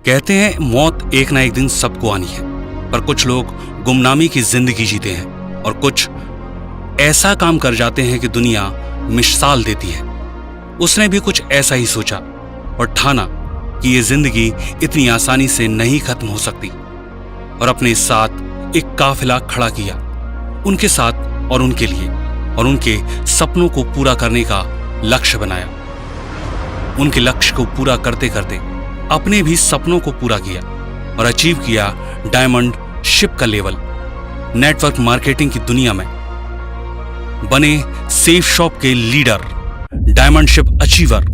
कहते हैं मौत एक ना एक दिन सबको आनी है, पर कुछ लोग गुमनामी की जिंदगी जीते हैं और कुछ ऐसा काम कर जाते हैं कि दुनिया मिसाल देती है। उसने भी कुछ ऐसा ही सोचा और ठाना कि ये जिंदगी इतनी आसानी से नहीं खत्म हो सकती, और अपने साथ एक काफिला खड़ा किया, उनके साथ और उनके लिए, और उनके सपनों को पूरा करने का लक्ष्य बनाया। उनके लक्ष्य को पूरा करते करते अपने भी सपनों को पूरा किया और अचीव किया डायमंड शिप का लेवल। नेटवर्क मार्केटिंग की दुनिया में बने सेफ शॉप के leader, diamond ship achiever.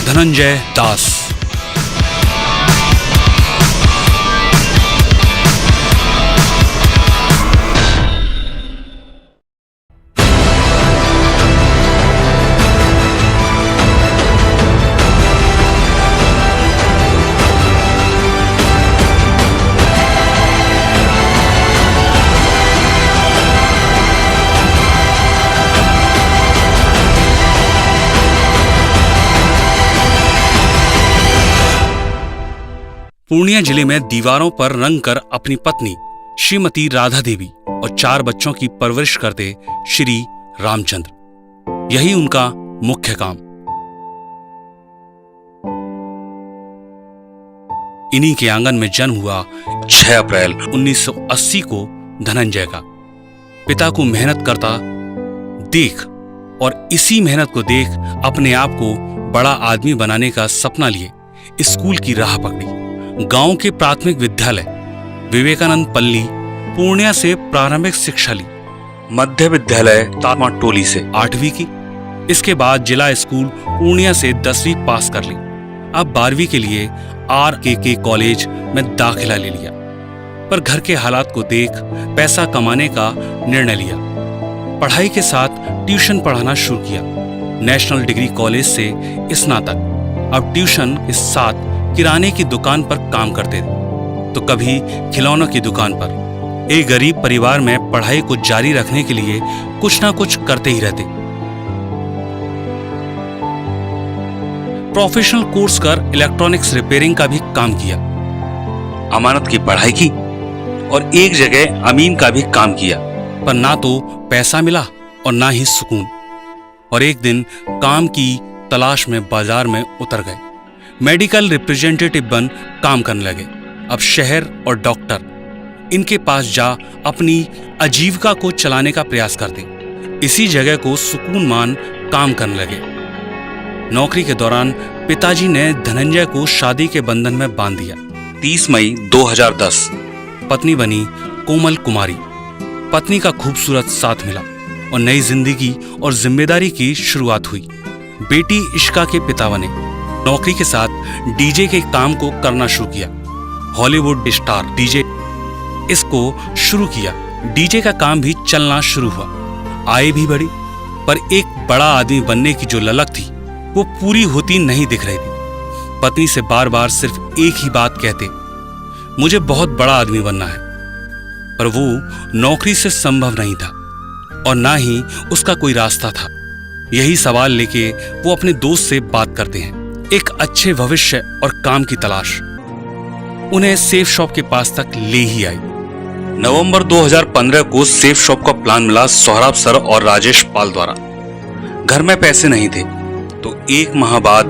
Dhananjay Das. Purnia जिले में दीवारों पर रंग कर अपनी पत्नी श्रीमती राधा देवी और 4 बच्चों की परवरिश करते श्री रामचंद्र, यही उनका मुख्य काम। इन्हीं के आंगन में जन्म हुआ 6 अप्रैल 1980 को धनंजय का। पिता को मेहनत करता देख और इसी मेहनत को देख अपने आप को बड़ा आदमी बनाने का सपना लिए स्कूल की राह पकड़ी। गांव के प्राथमिक विद्यालय विवेकानंद पल्ली पूर्णिया से प्रारंभिक शिक्षा ली। मध्य विद्यालय तामाटोली से 8वीं की। इसके बाद जिला स्कूल पूर्णिया से 10वीं पास कर ली। अब 12वीं के लिए RKK कॉलेज में दाखिला ले लिया, पर घर के हालात को देख पैसा कमाने का निर्णय लिया। पढ़ाई के साथ ट्यूशन पढ़ाना शुरू किया। नेशनल डिग्री कॉलेज से स्नातक। अब ट्यूशन के साथ किराने की दुकान पर काम करते थे, तो कभी खिलौनों की दुकान पर। एक गरीब परिवार में पढ़ाई को जारी रखने के लिए कुछ ना कुछ करते ही रहते। प्रोफेशनल कोर्स कर इलेक्ट्रॉनिक्स रिपेयरिंग का भी काम किया। अमानत की पढ़ाई की और एक जगह अमीन का भी काम किया, पर ना तो पैसा मिला और ना ही सुकून। और एक दिन काम की तलाश में बाजार में उतर गए। मेडिकल रिप्रेजेंटेटिव बन काम करने लगे। अब शहर और डॉक्टर इनके पास जा अपनी आजीविका को चलाने का प्रयास करते। इसी जगह को सुकून मान काम करने लगे। नौकरी के दौरान पिताजी ने धनंजय को शादी के बंधन में बांध दिया। 30 मई 2010 पत्नी बनी कोमल कुमारी। पत्नी का खूबसूरत साथ मिला और नई जिंदगी और जिम्मेदारी की शुरुआत हुई। बेटी इश्का के पिता बने। नौकरी के साथ डीजे के काम को करना शुरू किया। हॉलीवुड स्टार डीजे इसको शुरू किया। डीजे का काम भी चलना शुरू हुआ। आय भी बढ़ी, पर एक बड़ा आदमी बनने की जो ललक थी वो पूरी होती नहीं दिख रही थी। पत्नी से बार बार सिर्फ एक ही बात कहते, मुझे बहुत बड़ा आदमी बनना है, पर वो नौकरी से संभव नहीं था और ना ही उसका कोई रास्ता था। यही सवाल लेके वो अपने दोस्त से बात करते हैं। एक अच्छे भविष्य और काम की तलाश उन्हें सेफ शॉप के पास तक ले ही आई। नवंबर 2015 को सेफ शॉप का प्लान मिला सोहराब सर और राजेश पाल द्वारा। घर में पैसे नहीं थे, तो 1 माह बाद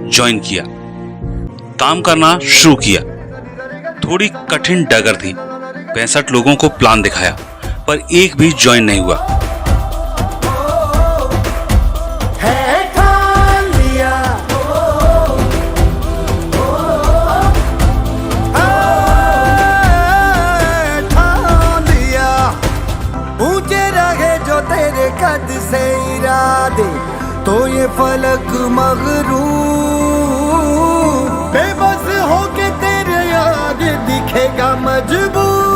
ज्वाइन किया। काम करना शुरू किया। थोड़ी कठिन डगर थी। 65 लोगों को प्लान दिखाया, पर एक भी ज्वाइन नहीं हुआ। तो ये फलक मगरूर बेबस होके तेरे आगे दिखेगा मजबूर।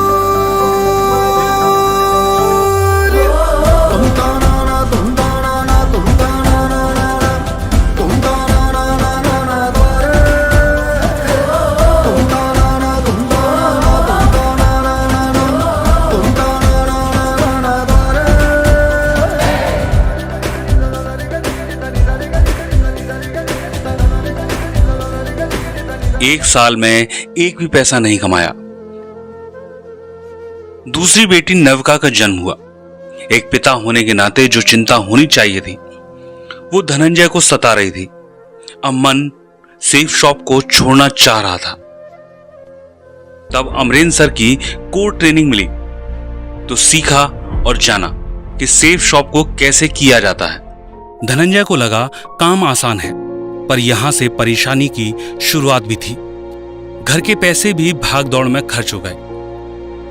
तुम ताना ना तुम ताना ना तुम ताना ना ना तुम ताना ना ना ना ना तुम ताना ना तुम ताना ना तुम ताना ना ना तुम ताना ना ना ना 1 साल में एक भी पैसा नहीं कमाया। दूसरी बेटी नवका का जन्म हुआ। एक पिता होने के नाते जो चिंता होनी चाहिए थी वो धनंजय को सता रही थी। अब मन सेफ शॉप को छोड़ना चाह रहा था। तब अमरेंद्र सर की कोर ट्रेनिंग मिली तो सीखा और जाना कि सेफ शॉप को कैसे किया जाता है। धनंजय को लगा काम आसान है, पर यहां से परेशानी की शुरुआत भी थी। घर के पैसे भी भाग दौड़ में खर्च हो गए।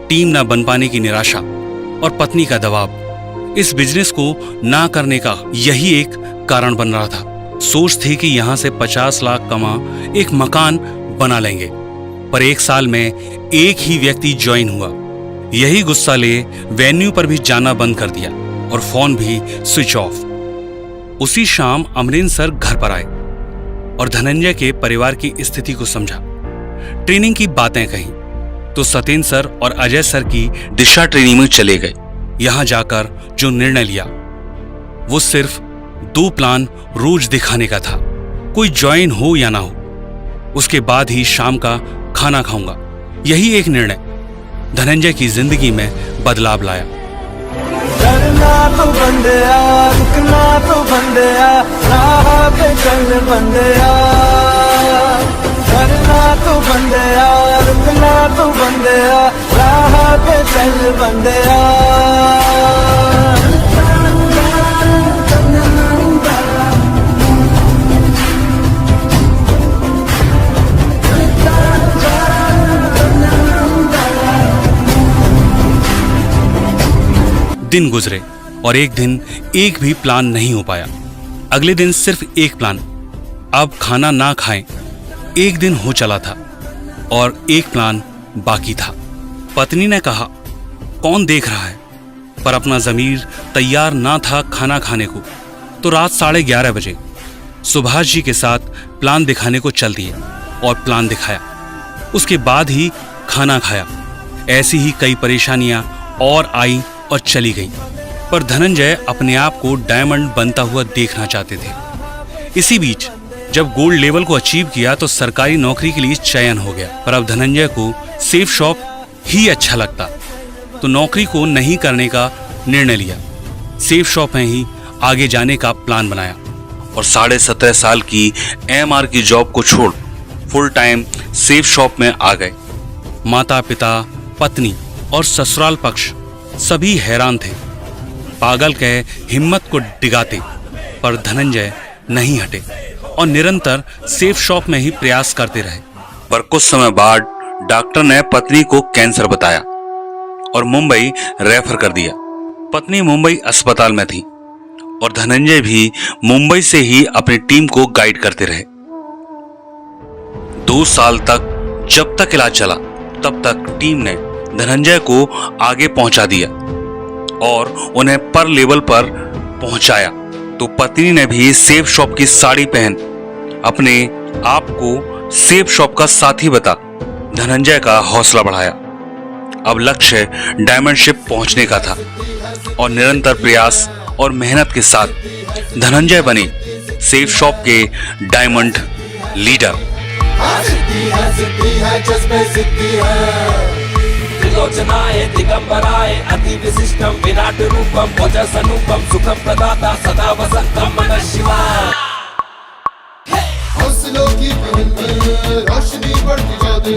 टीम न बन पाने की निराशा और पत्नी का दबाव इस बिजनेस को ना करने का यही एक कारण बन रहा था। सोच थी कि यहां से 50 लाख कमा एक मकान बना लेंगे, पर 1 साल में एक ही व्यक्ति ज्वाइन हुआ। यही गुस्सा ले वेन्यू पर भी जाना बंद कर दिया और फोन भी स्विच ऑफ। उसी शाम अमरेंद्र सर घर पर आए और धनंजय के परिवार की स्थिति को समझा। ट्रेनिंग की बातें कही तो सत्येंद्र सर और अजय सर की दिशा ट्रेनिंग में चले गए। यहां जाकर जो निर्णय लिया वो सिर्फ 2 प्लान रोज दिखाने का था। कोई ज्वाइन हो या ना हो, उसके बाद ही शाम का खाना खाऊंगा। यही एक निर्णय धनंजय की जिंदगी में बदलाव लाया। डरना तो बंदया, रुकना तो बंदया, राह पे चल बंदया। डरना तो बंदया, रुकना तो बंदया, राह पे चल बंदया। दिन गुजरे और एक दिन एक भी प्लान नहीं हो पाया। अगले दिन सिर्फ एक प्लान, अब खाना ना खाएं। एक दिन हो चला था और एक प्लान बाकी था। पत्नी ने कहा, कौन देख रहा है? पर अपना ज़मीर तैयार ना था खाना खाने को। तो रात 11:30 बजे सुभाष जी के साथ प्लान दिखाने को चल दिए और प्लान दिखाया। उसके बाद ही खाना खाया। ऐसी ही कई परेशानियां और आई और चली गई, पर धनंजय अपने आप को डायमंड बनता हुआ देखना चाहते थे। इसी बीच जब गोल्ड लेवल को अचीव किया तो सरकारी नौकरी के लिए चयन हो गया। पर अब धनंजय को सेफ शॉप ही अच्छा लगता, तो नौकरी को नहीं करने का निर्णय लिया। सेफ शॉप में ही आगे जाने का प्लान बनाया और 17.5 साल की MR की जॉब को छोड़ फुल टाइम सेफ शॉप में आ गए। माता पिता, पत्नी और ससुराल पक्ष सभी हैरान थे। पागल कह हिम्मत को डिगाते, पर धनंजय नहीं हटे और निरंतर सेफ शॉप में ही प्रयास करते रहे। पर कुछ समय बाद डॉक्टर ने पत्नी को कैंसर बताया और मुंबई रेफर कर दिया। पत्नी मुंबई अस्पताल में थी और धनंजय भी मुंबई से ही अपनी टीम को गाइड करते रहे। 2 साल तक जब तक इलाज चला तब तक टीम ने धनंजय को आगे पहुंचा दिया और उन्हें पर लेवल पर पहुंचाया। तो पत्नी ने भी सेफ शॉप की साड़ी पहन अपने आप को सेफ शॉप का साथी बता धनंजय का हौसला बढ़ाया। अब लक्ष्य डायमंडशिप पहुंचने का था और निरंतर प्रयास और मेहनत के साथ धनंजय बने सेफ शॉप के डायमंड लीडर। त्रिलोचनाय दिगंबराय अति विशिष्टम विराट रूपम ओजस अनुपम सुखम प्रदाता सदा वसंतम नमः शिवाय। हौसलों की पहल में रोशनी बढ़ती जाती